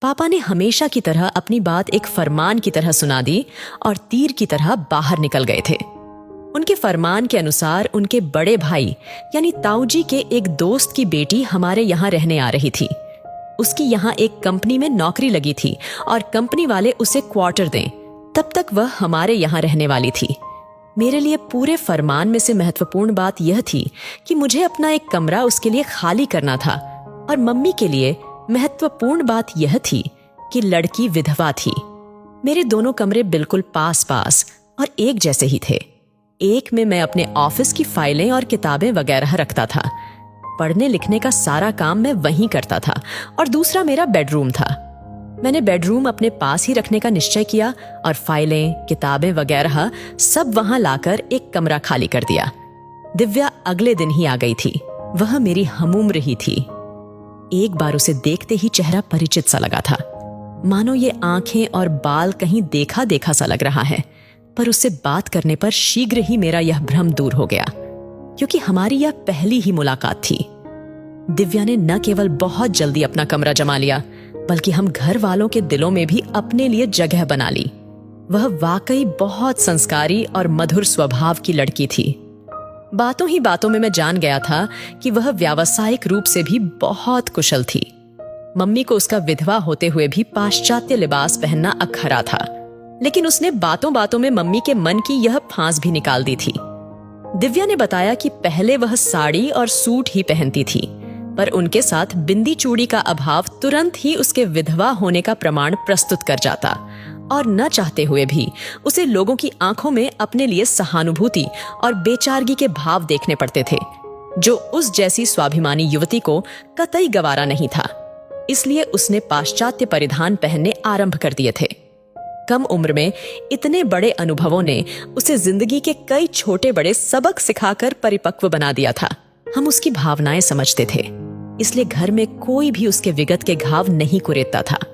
पापा ने हमेशा की तरह अपनी बात एक फरमान की तरह सुना दी और तीर की तरह बाहर निकल गए थे। उनके फरमान के अनुसार उनके बड़े भाई यानी ताऊजी के एक दोस्त की बेटी हमारे यहाँ रहने आ रही थी। उसकी यहाँ एक कंपनी में नौकरी लगी थी और कंपनी वाले उसे क्वार्टर दें, तब तक वह हमारे यहाँ रहने वाली थी। मेरे लिए पूरे फरमान में से महत्वपूर्ण बात यह थी कि मुझे अपना एक कमरा उसके लिए खाली करना था, और मम्मी के लिए महत्वपूर्ण बात यह थी कि लड़की विधवा थी। मेरे दोनों कमरे बिल्कुल पास पास और एक जैसे ही थे। एक में मैं अपने ऑफिस की फाइलें और किताबें वगैरह रखता था। पढ़ने लिखने का सारा काम मैं वहीं करता था, और दूसरा मेरा बेडरूम था। मैंने बेडरूम अपने पास ही रखने का निश्चय किया और फाइलें, किताबें वगैरह सब वहां लाकर एक कमरा खाली कर दिया। दिव्या अगले दिन ही आ गई थी। वह मेरी हमउम्र ही थी। एक बार उसे देखते ही चेहरा परिचित सा लगा था, मानो ये आंखें और बाल कहीं देखा देखा सा लग रहा है। पर उससे बात करने पर शीघ्र ही मेरा यह भ्रम दूर हो गया, क्योंकि हमारी यह पहली ही मुलाकात थी। दिव्या ने न केवल बहुत जल्दी अपना कमरा जमा लिया, बल्कि हम घर वालों के दिलों में भी अपने लिए जगह बना ली। वह वाकई बहुत संस्कारी और मधुर स्वभाव की लड़की थी। बातों ही बातों में मैं जान गया था कि वह व्यावसायिक रूप से भी बहुत कुशल थी। मम्मी को उसका विधवा होते हुए भी पाश्चात्य लिबास पहनना अखरा था, लेकिन उसने बातों बातों में मम्मी के मन की यह फांस भी निकाल दी थी। दिव्या ने बताया कि पहले वह साड़ी और सूट ही पहनती थी, पर उनके साथ बिंदी चूड़ी का अभाव तुरंत ही उसके विधवा होने का प्रमाण प्रस्तुत कर जाता, और न चाहते हुए भी उसे लोगों की आंखों में अपने लिए सहानुभूति और बेचारगी के भाव देखने पड़ते थे, जो उस जैसी स्वाभिमानी युवती को कतई गवारा नहीं था। इसलिए उसने पाश्चात्य परिधान पहनने आरंभ कर दिए थे। कम उम्र में इतने बड़े अनुभवों ने उसे जिंदगी के कई छोटे बड़े सबक सिखाकर परिपक्व बना दिया था। हम उसकी भावनाएं समझते थे, इसलिए घर में कोई भी उसके विगत के घाव नहीं कुरेदता था।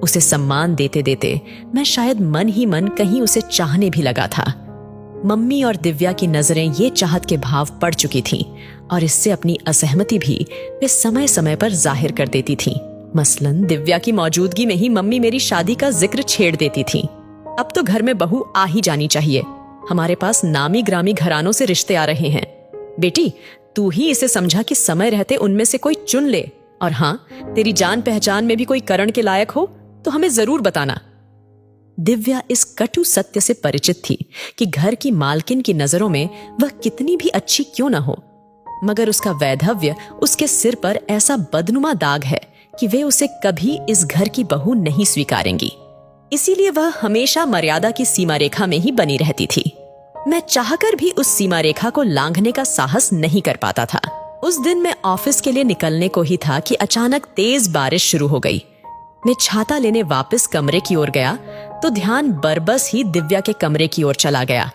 उसे सम्मान देते देते मैं शायद मन ही मन कहीं उसे चाहने भी लगा था। मम्मी और दिव्या की नजरें ये चाहत के भाव पड़ चुकी थीं, और इससे अपनी असहमति भी वे समय समय पर जाहिर कर देती थीं। मसलन दिव्या की मौजूदगी में ही मम्मी मेरी शादी का जिक्र छेड़ देती थीं। अब तो घर में बहू आ ही जानी चाहिए, हमारे पास नामी ग्रामी घरानों से रिश्ते आ रहे हैं। बेटी, तू ही इसे समझा कि समय रहते उनमें से कोई चुन ले, और हाँ, तेरी जान पहचान में भी कोई करण के लायक हो तो हमें जरूर बताना। दिव्या इस कटु सत्य से परिचित थी कि घर की मालकिन की नजरों में वह कितनी भी अच्छी क्यों न हो, मगर उसका वैधव्य उसके सिर पर ऐसा बदनुमा दाग है कि वे उसे कभी इस घर की बहू नहीं स्वीकारेंगी। इसीलिए वह हमेशा मर्यादा की सीमा रेखा में ही बनी रहती थी। मैं चाहकर भी उस सीमा रेखा को लांघने का साहस नहीं कर पाता था। उस दिन मैं ऑफिस के लिए निकलने को ही था कि अचानक तेज बारिश शुरू हो गई। मैं छाता लेने वापस कमरे की ओर गया तो ध्यान बरबस ही दिव्या के कमरे की ओर चला गया।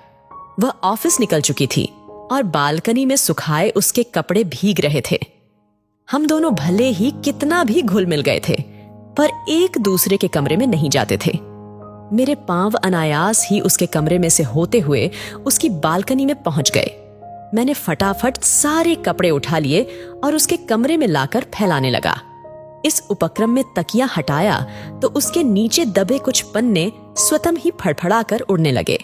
वह ऑफिस निकल चुकी थी और बालकनी में सुखाए उसके कपड़े भीग रहे थे। हम दोनों भले ही कितना भी घुल मिल गए थे, पर एक दूसरे के कमरे में नहीं जाते थे। मेरे पांव अनायास ही उसके कमरे में से होते हुए उसकी बालकनी में पहुंच गए। मैंने फटाफट सारे कपड़े उठा लिए और उसके कमरे में लाकर फैलाने लगा। इस उपक्रम में तकिया हटाया तो उसके नीचे दबे कुछ पन्ने स्वतः ही फड़फड़ाकर उड़ने लगे।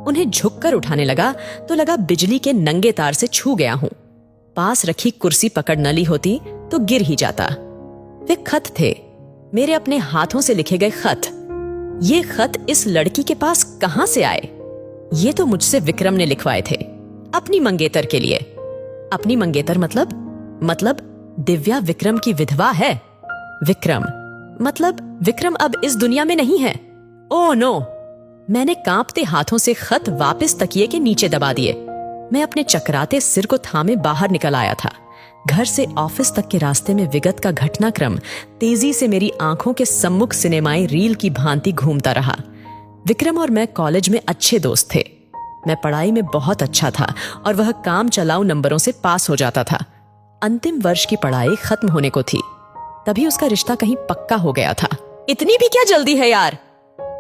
उन्हें झुककर उठाने लगा तो लगा बिजली के नंगे तार से छू गया हूं। पास रखी कुर्सी पकड़ न ली होती तो गिर ही जाता। वे खत थे, मेरे अपने हाथों से लिखे गए खत। ये खत इस लड़की के पास कहां से आए? ये तो मुझसे विक्रम ने लिखवाए थे, अपनी मंगेतर के लिए। अपनी मंगेतर मतलब दिव्या विक्रम की विधवा है। विक्रम मतलब विक्रम अब इस दुनिया में नहीं है। Oh no! मैंने कांपते हाथों से खत वापस तकिए के नीचे दबा दिए। मैं अपने चकराते सिर को थामे बाहर निकल आया था। घर से ऑफिस तक के रास्ते में विगत का घटनाक्रम तेजी से मेरी आंखों के सम्मुख सिनेमाई रील की भांति घूमता रहा। विक्रम और मैं कॉलेज में अच्छे दोस्त थे। मैं पढ़ाई में बहुत अच्छा था और वह काम चलाऊ नंबरों से पास हो जाता था। अंतिम वर्ष की पढ़ाई खत्म होने को थी, तभी उसका रिश्ता कहीं पक्का हो गया था। इतनी भी क्या जल्दी है यार?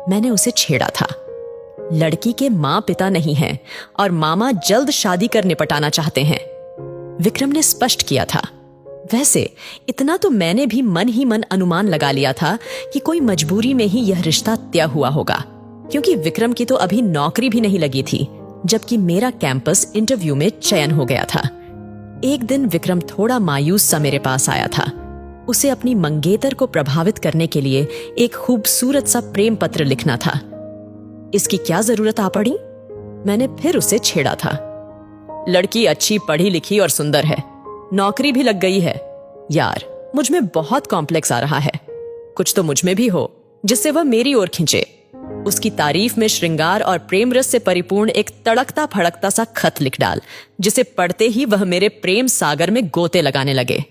मैंने उसे छेड़ा था। लड़की के माँ पिता नहीं हैं और मामा जल्द शादी कर निपटाना चाहते हैं, विक्रम ने स्पष्ट किया था। वैसे इतना तो मैंने भी मन ही मन अनुमान लगा लिया था कि कोई मजबूरी में ही यह रिश्ता तय हुआ होगा, क्योंकि विक्रम की तो अभी नौकरी भी नहीं लगी थी, जबकि मेरा कैंपस इंटरव्यू में चयन हो गया था। एक दिन विक्रम थोड़ा मायूस सा मेरे पास आया था। उसे अपनी मंगेतर को प्रभावित करने के लिए एक खूबसूरत सा प्रेम पत्र लिखना था। इसकी क्या जरूरत आ पड़ी? मैंने फिर उसे छेड़ा था। लड़की अच्छी पढ़ी लिखी और सुंदर है, नौकरी भी लग गई है। यार, मुझ में बहुत कॉम्प्लेक्स आ रहा है। कुछ तो मुझ में भी हो जिससे वह मेरी ओर खींचे। उसकी तारीफ में श्रृंगार और प्रेम रस से परिपूर्ण एक तड़कता फड़कता सा खत लिख डाल, जिसे पढ़ते ही वह मेरे प्रेम सागर में गोते लगाने लगे।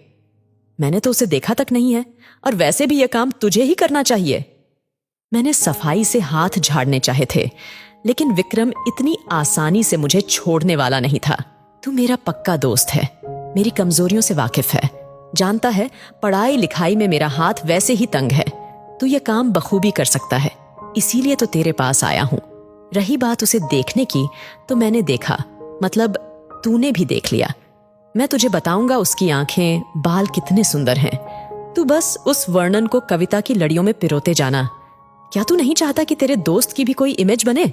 मैंने तो उसे देखा तक नहीं है, और वैसे भी यह काम तुझे ही करना चाहिए। मैंने सफाई से हाथ झाड़ने चाहे थे, लेकिन विक्रम इतनी आसानी से मुझे छोड़ने वाला नहीं था। तू मेरा पक्का दोस्त है, मेरी कमजोरियों से वाकिफ है, जानता है पढ़ाई लिखाई में मेरा हाथ वैसे ही तंग है। तू यह काम बखूबी कर सकता है, इसीलिए तो तेरे पास आया हूं। रही बात उसे देखने की, तो मैंने देखा, मतलब तूने भी देख लिया। मैं तुझे बताऊंगा उसकी आंखें, बाल कितने सुंदर हैं। तू बस उस वर्णन को कविता की लड़ियों में पिरोते जाना। क्या तू नहीं चाहता कि तेरे दोस्त की भी कोई इमेज बने?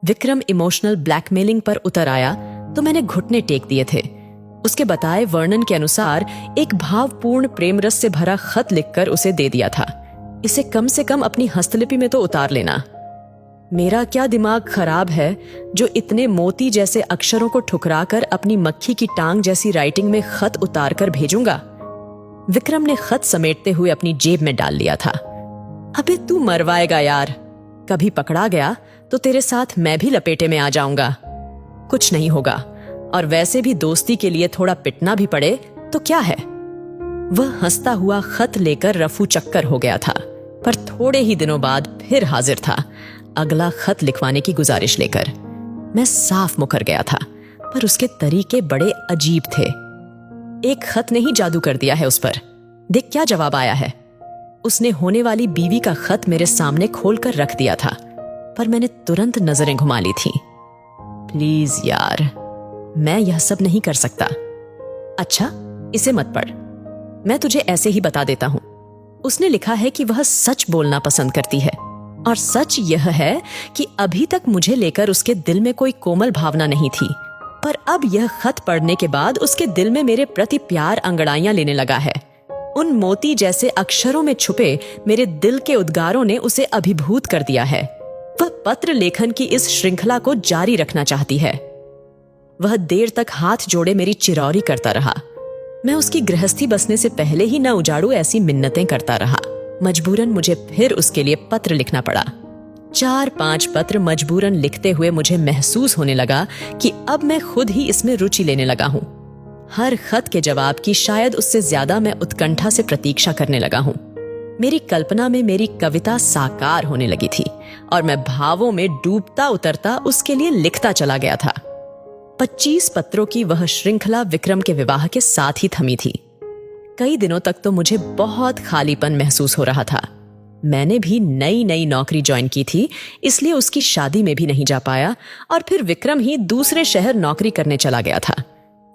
विक्रम इमोशनल ब्लैकमेलिंग पर उतर आया तो मैंने घुटने टेक दिए थे। उसके बताए वर्णन के अनुसार एक भावपूर्ण प्रेम रस से भरा खत लिखकर उसे दे दिया था। इसे कम से कम अपनी हस्तलिपि में तो उतार लेना। मेरा क्या दिमाग खराब है जो इतने मोती जैसे अक्षरों को ठुकराकर अपनी मक्खी की टांग जैसी राइटिंग में खत उतार कर भेजूंगा। विक्रम ने खत समेटते हुए अपनी जेब में डाल लिया था। अबे तू मरवाएगा यार, कभी पकड़ा गया तो तेरे साथ मैं भी लपेटे में आ जाऊंगा। कुछ नहीं होगा, और वैसे भी दोस्ती के लिए थोड़ा पिटना भी पड़े तो क्या है। वह हंसता हुआ खत लेकर रफू चक्कर हो गया था, पर थोड़े ही दिनों बाद फिर हाजिर था, अगला खत लिखवाने की गुजारिश लेकर। मैं साफ मुकर गया था, पर उसके तरीके बड़े अजीब थे। एक खत ने ही जादू कर दिया है उस पर। देख क्या जवाब आया है। उसने होने वाली बीवी का खत मेरे सामने खोलकर रख दिया था, पर मैंने तुरंत नजरें घुमा ली थी। प्लीज यार, मैं यह सब नहीं कर सकता। अच्छा, इसे मत पढ़, मैं तुझे ऐसे ही बता देता हूं। उसने लिखा है कि वह सच बोलना पसंद करती है, और सच यह है कि अभी तक मुझे लेकर उसके दिल में कोई कोमल भावना नहीं थी, पर अब यह खत पढ़ने के बाद उसके दिल में मेरे प्रति प्यार अंगड़ाइयां लेने लगा है। उन मोती जैसे अक्षरों में छुपे मेरे दिल के उद्गारों ने उसे अभिभूत कर दिया है। वह पत्र लेखन की इस श्रृंखला को जारी रखना चाहती है। वह देर तक हाथ जोड़े मेरी चिरौरी करता रहा। मैं उसकी गृहस्थी बसने से पहले ही न उजाड़ू ऐसी मिन्नतें करता रहा। मजबूरन मुझे फिर उसके लिए पत्र लिखना पड़ा। 4-5 पत्र मजबूरन लिखते हुए मुझे महसूस होने लगा कि अब मैं खुद ही इसमें रुचि लेने लगा हूं। हर खत के जवाब की शायद उससे ज्यादा मैं उत्कंठा से प्रतीक्षा करने लगा हूं। मेरी कल्पना में मेरी कविता साकार होने लगी थी, और मैं भावों में डूबता उतरता उसके लिए लिखता चला गया था। 25 पत्रों की वह श्रृंखला विक्रम के विवाह के साथ ही थमी थी। कई दिनों तक तो मुझे बहुत खालीपन महसूस हो रहा था। मैंने भी नई नई नौकरी ज्वाइन की थी, इसलिए उसकी शादी में भी नहीं जा पाया, और फिर विक्रम ही दूसरे शहर नौकरी करने चला गया था।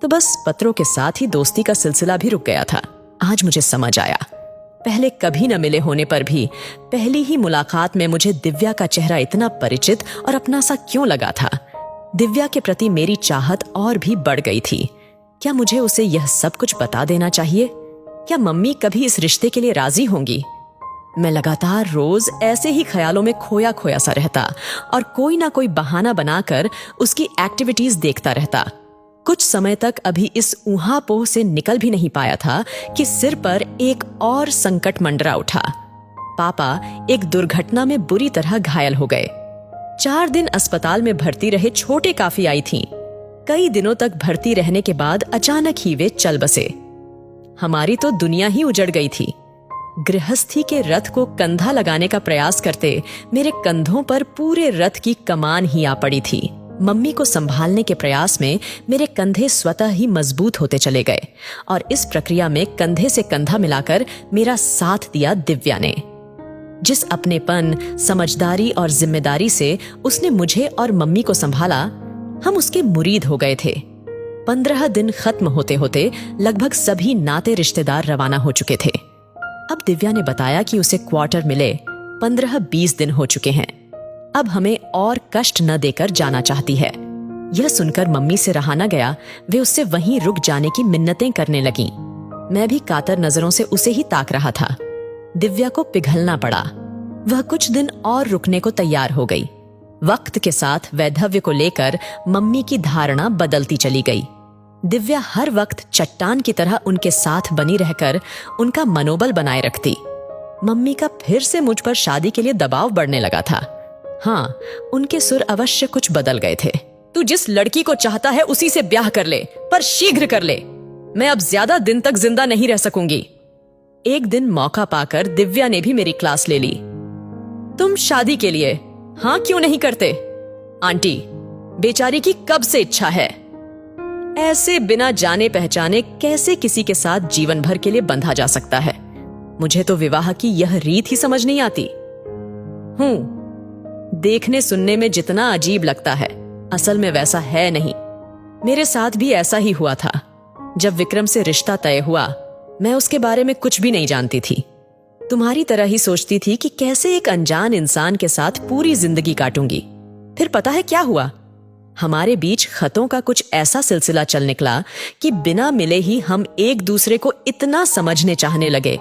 तो बस पत्रों के साथ ही दोस्ती का सिलसिला भी रुक गया था। आज मुझे समझ आया, पहले कभी न मिले होने पर भी पहली ही मुलाकात में मुझे दिव्या का चेहरा इतना परिचित और अपना सा क्यों लगा था। दिव्या के प्रति मेरी चाहत और भी बढ़ गई थी। क्या मुझे उसे यह सब कुछ बता देना चाहिए? क्या मम्मी कभी इस रिश्ते के लिए राजी होंगी? मैं लगातार रोज ऐसे ही ख्यालों में खोया खोया सा रहता, और कोई ना कोई बहाना बनाकर उसकी एक्टिविटीज देखता रहता। कुछ समय तक अभी इस ऊहापोह से निकल भी नहीं पाया था कि सिर पर एक और संकट मंडरा उठा। पापा एक दुर्घटना में बुरी तरह घायल हो गए। 4 दिन अस्पताल में भर्ती रहे छोटे काफी आई थीं। कई दिनों तक भर्ती रहने के बाद अचानक ही वे चल बसे। हमारी तो दुनिया ही उजड़ गई थी। गृहस्थी के रथ को कंधा लगाने का प्रयास करते मेरे कंधों पर पूरे रथ की कमान ही आ पड़ी थी। मम्मी को संभालने के प्रयास में मेरे कंधे स्वतः ही मजबूत होते चले गए, और इस प्रक्रिया में कंधे से कंधा मिलाकर मेरा साथ दिया दिव्या ने। जिस अपनेपन, समझदारी और जिम्मेदारी से उसने मुझे और मम्मी को संभाला, हम उसके मुरीद हो गए थे। 15 दिन खत्म होते होते लगभग सभी नाते रिश्तेदार रवाना हो चुके थे। अब दिव्या ने बताया कि उसे क्वार्टर मिले 15-20 दिन हो चुके हैं। अब हमें और कष्ट न देकर जाना चाहती है। यह सुनकर मम्मी से रहा न गया, वे उससे वहीं रुक जाने की मिन्नतें करने लगीं। मैं भी कातर नजरों से उसे ही ताक रहा था। दिव्या को पिघलना पड़ा। वह कुछ दिन और रुकने को तैयार हो गई। वक्त के साथ वैधव्य को लेकर मम्मी की धारणा बदलती चली गई। दिव्या हर वक्त चट्टान की तरह उनके साथ बनी रहकर उनका मनोबल बनाए रखती। मम्मी का फिर से मुझ पर शादी के लिए दबाव बढ़ने लगा था। हाँ, उनके सुर अवश्य कुछ बदल गए थे। तू जिस लड़की को चाहता है उसी से ब्याह कर ले, पर शीघ्र कर ले। मैं अब ज्यादा दिन तक जिंदा नहीं रह सकूंगी। एक दिन मौका पाकर दिव्या ने भी मेरी क्लास ले ली। तुम शादी के लिए हाँ क्यों नहीं करते? आंटी, बेचारी की कब से इच्छा है। ऐसे बिना जाने पहचाने कैसे किसी के साथ जीवन भर के लिए बंधा जा सकता है? मुझे तो विवाह की यह रीत ही समझ नहीं आती। देखने सुनने में जितना अजीब लगता है, असल में वैसा है नहीं। मेरे साथ भी ऐसा ही हुआ था। जब विक्रम से रिश्ता तय हुआ, मैं उसके बारे में कुछ भी नहीं जानती थी। तुम्हारी तरह ही सोचती थी कि कैसे एक अनजान इंसान के साथ पूरी जिंदगी काटूंगी। फिर पता है क्या हुआ? हमारे बीच खतों का कुछ ऐसा सिलसिला चल निकला कि बिना मिले ही हम एक दूसरे को इतना समझने चाहने लगे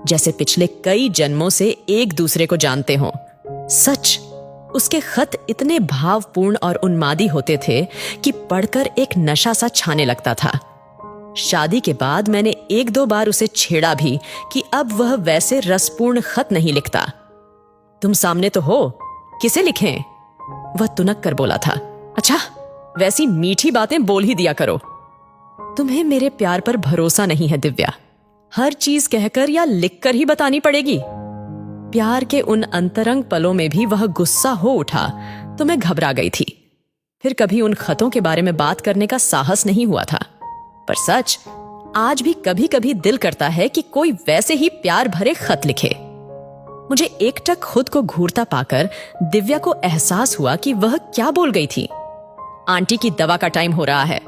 जैसे पिछले कई जन्मों से एक दूसरे को जानते हों। सच, उसके खत इतने भावपूर्ण और उन्मादी होते थे कि पढ़कर एक नशा सा छाने लगता था। शादी के बाद मैंने 1-2 बार उसे छेड़ा भी कि अब वह वैसे रसपूर्ण खत नहीं लिखता। तुम सामने तो हो, किसे लिखें? वह तुनक कर बोला था। अच्छा, वैसी मीठी बातें बोल ही दिया करो। तुम्हें मेरे प्यार पर भरोसा नहीं है दिव्या। हर चीज कहकर या लिखकर ही बतानी पड़ेगी। प्यार के उन अंतरंग पलों में भी वह गुस्सा हो उठा तो मैं घबरा गई थी। फिर कभी उन खतों के बारे में बात करने का साहस नहीं हुआ था। पर सच, आज भी कभी कभी दिल करता है कि कोई वैसे ही प्यार भरे खत लिखे। मुझे एकटक खुद को घूरता पाकर दिव्या को एहसास हुआ कि वह क्या बोल गई थी। आंटी की दवा का टाइम हो रहा है।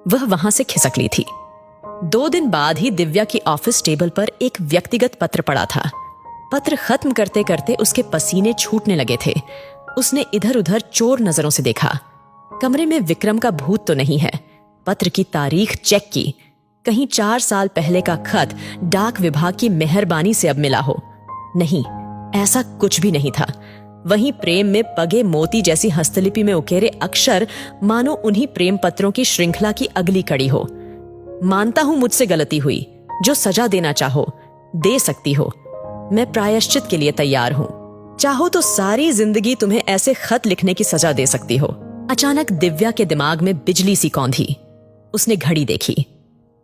वह वहां से खिसक ली थी। 2 दिन बाद ही दिव्या की ऑफिस टेबल पर एक व्यक्तिगत पत्र पड़ा था। पत्र खत्म करते करते उसके पसीने छूटने लगे थे। उसने इधर उधर चोर नजरों से देखा। कमरे में विक्रम का भूत तो नहीं है। पत्र की तारीख चेक की। कहीं 4 साल पहले का खत डाक विभाग की मेहरबानी से अब मिला हो। नहीं, ऐसा कुछ भी नहीं था। वहीं प्रेम में पगे मोती जैसी हस्तलिपि में उकेरे अक्षर मानो उन्हीं प्रेम पत्रों की श्रृंखला की अगली कड़ी हो। मानता हूं मुझसे गलती हुई। जो सजा देना चाहो दे सकती हो। मैं प्रायश्चित के लिए तैयार हूं। चाहो तो सारी जिंदगी तुम्हें ऐसे खत लिखने की सजा दे सकती हो। अचानक दिव्या के दिमाग में बिजली सी कौंधी। उसने घड़ी देखी।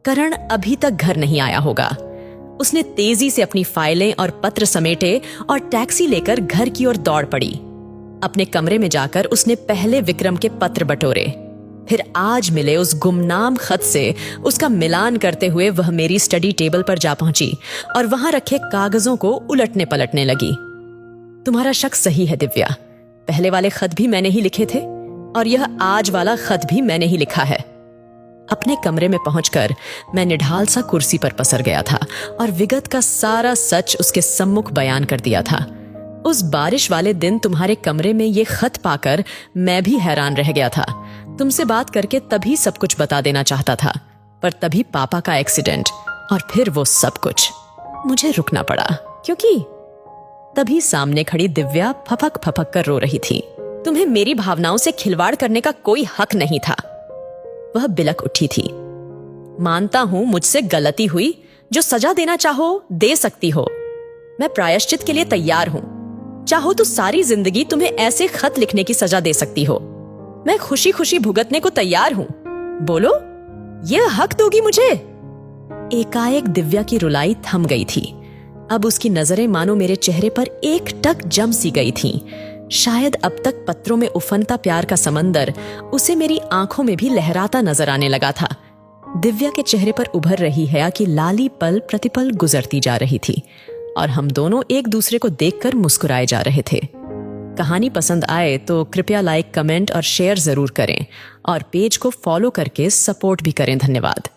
करण अभी तक घर नहीं आया होगा। उसने तेजी से अपनी फाइलें और पत्र समेटे और टैक्सी लेकर घर की ओर दौड़ पड़ी। अपने कमरे में जाकर उसने पहले विक्रम के पत्र बटोरे। फिर आज मिले उस गुमनाम खत से उसका मिलान करते हुए वह मेरी स्टडी टेबल पर जा पहुंची और वहां रखे कागजों को उलटने पलटने लगी। तुम्हारा शक सही है दिव्या। पहले वाले खत भी मैंने ही लिखे थे और यह आज वाला खत भी मैंने ही लिखा है। अपने कमरे में पहुंचकर मैं निढाल सा कुर्सी पर पसर गया था और विगत का सारा सच उसके सम्मुख बयान कर दिया था। उस बारिश वाले दिन तुम्हारे कमरे में ये खत पाकर मैं भी हैरान रह गया था। तुमसे बात करके तभी सब कुछ बता देना चाहता था, पर तभी पापा का एक्सीडेंट और फिर वो सब कुछ। मुझे रुकना पड़ा क्योंकि तभी सामने खड़ी दिव्या फपक फपक कर रो रही थी। तुम्हें मेरी भावनाओं से खिलवाड़ करने का कोई हक नहीं था। वह बिलक उठी थी। मानता हूं मुझसे गलती हुई। जो सजा देना चाहो दे सकती हो। मैं प्रायश्चित के लिए तैयार हूं। चाहो तो सारी जिंदगी तुम्हें ऐसे खत लिखने की सजा दे सकती हो। मैं खुशी खुशी भुगतने को तैयार हूं। बोलो, यह हक दोगी मुझे? एकाएक दिव्या की रुलाई थम गई थी। अब उसकी नजरें मानो मेरे चेहरे पर एकटक जम सी गई थीं। शायद अब तक पत्रों में उफनता प्यार का समंदर उसे मेरी आंखों में भी लहराता नजर आने लगा था। दिव्या के चेहरे पर उभर रही हया की लाली पल प्रतिपल गुजरती जा रही थी और हम दोनों एक दूसरे को देखकर मुस्कुराए जा रहे थे। कहानी पसंद आए तो कृपया लाइक, कमेंट और शेयर जरूर करें और पेज को फॉलो करके सपोर्ट भी करें। धन्यवाद।